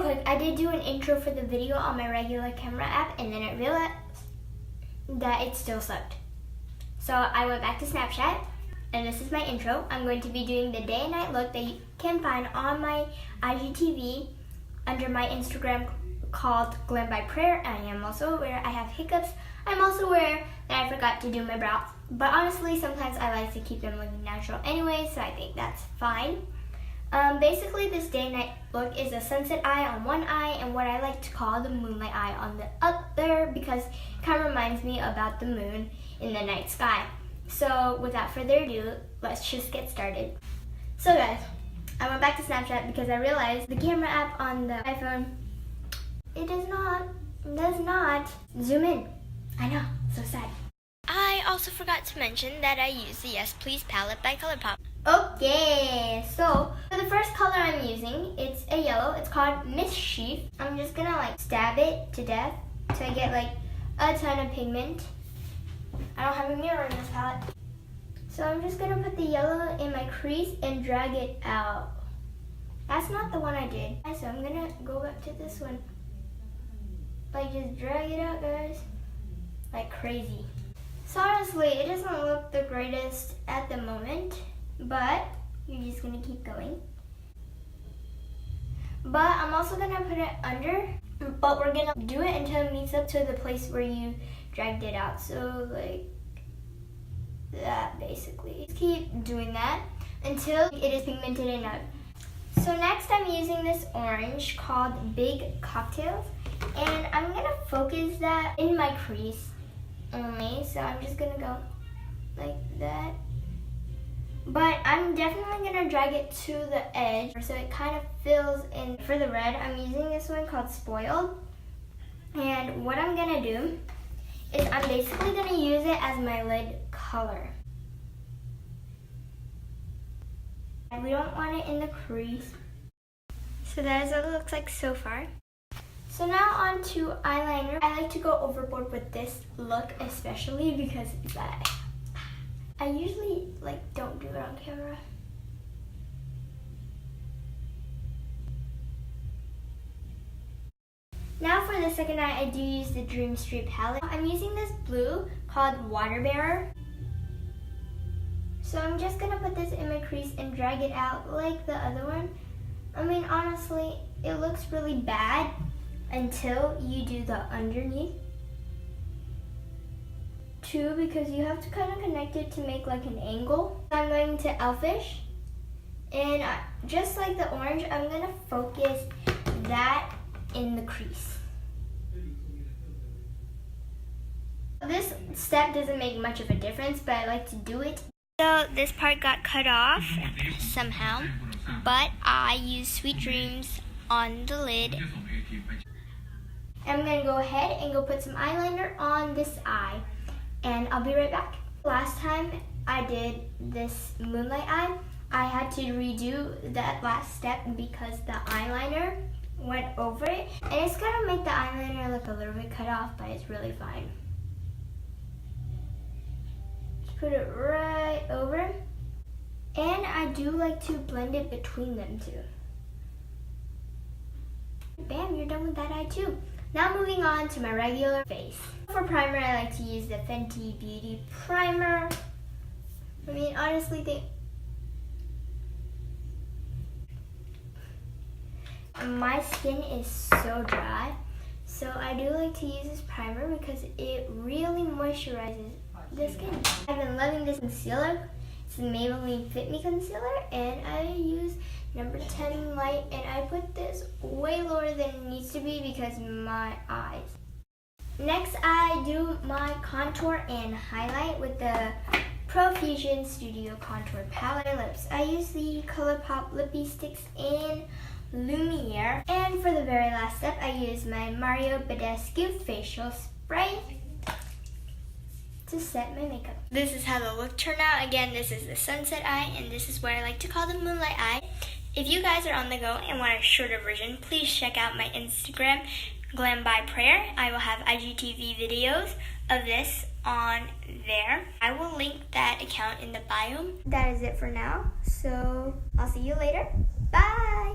Real quick, I did do an intro for the video on my regular camera app, and then I realized that it still sucked. So I went back to Snapchat, and this is my intro. I'm going to be doing the day and night look that you can find on my IGTV under my Instagram called Glam by Prayer. I am also aware I have hiccups. I'm also aware that I forgot to do my brows. But honestly, sometimes I like to keep them looking natural anyway, so I think that's fine. Basically, this day and night look is a sunset eye on one eye and what I like to call the moonlight eye on the other, because it kind of reminds me about the moon in the night sky. So without further ado, let's just get started. So guys, I went back to Snapchat because I realized the camera app on the iPhone, it does not zoom in. I know, so sad. I also forgot to mention that I use the Yes Please palette by Colourpop. Okay, so for the first color I'm using, it's a yellow. It's called Mischief. I'm just gonna like stab it to death so I get like a ton of pigment. I don't have a mirror in this palette. So I'm just gonna put the yellow in my crease and drag it out. That's not the one I did. So I'm gonna go back to this one. Like just drag it out, guys. Like crazy. So honestly, it doesn't look the greatest at the moment, but you're just gonna keep going. But I'm also gonna put it under, but we're gonna do it until it meets up to the place where you dragged it out. So like that basically. Just keep doing that until it is pigmented enough. So next I'm using this orange called Big Cocktails, and I'm gonna focus that in my crease only. So I'm just gonna go like that. But I'm definitely gonna drag it to the edge so it kind of fills in. For the red, I'm using this one called Spoiled. And what I'm gonna do is I'm basically gonna use it as my lid color. And we don't want it in the crease. So that is what it looks like so far. So now on to eyeliner. I like to go overboard with this look, especially because I usually don't do it on camera. Now for the second eye, I do use the Dream Street palette. I'm using this blue called Water Bearer. So I'm just gonna put this in my crease and drag it out like the other one. I mean, honestly, it looks really bad until you do the underneath too, because you have to kind of connect it to make like an angle. I'm going to Elfish, and just like the orange, I'm gonna focus that in the crease. This step doesn't make much of a difference, but I like to do it. So this part got cut off somehow, but I used Sweet Dreams on the lid. I'm gonna go ahead and go put some eyeliner on this eye, and I'll be right back. Last time I did this moonlight eye, I had to redo that last step because the eyeliner went over it, and it's gonna make the eyeliner look a little bit cut off, but it's really fine. Just put it right over, and I do like to blend it between them too. Bam, you're done with that eye too. Now moving on to my regular face. For primer, I like to use the Fenty Beauty Primer. I mean, honestly, my skin is so dry, so I do like to use this primer because it really moisturizes the skin. I've been loving this concealer. It's the Maybelline Fit Me Concealer, and I use number 10 light, and I put this way lower than it needs to be because my eyes. Next, I do my contour and highlight with the Profusion Studio Contour Palette. Lips, I use the Colourpop Lippie, Stix, and Lumiere. And for the very last step, I use my Badescu facial spray to set my makeup. This is how the look turned out. Again, this is the sunset eye, and this is what I like to call the moonlight eye. If you guys are on the go and want a shorter version, please check out my Instagram, Glam by Prayer. I will have IGTV videos of this on there. I will link that account in the bio. That is it for now, so I'll see you later. Bye!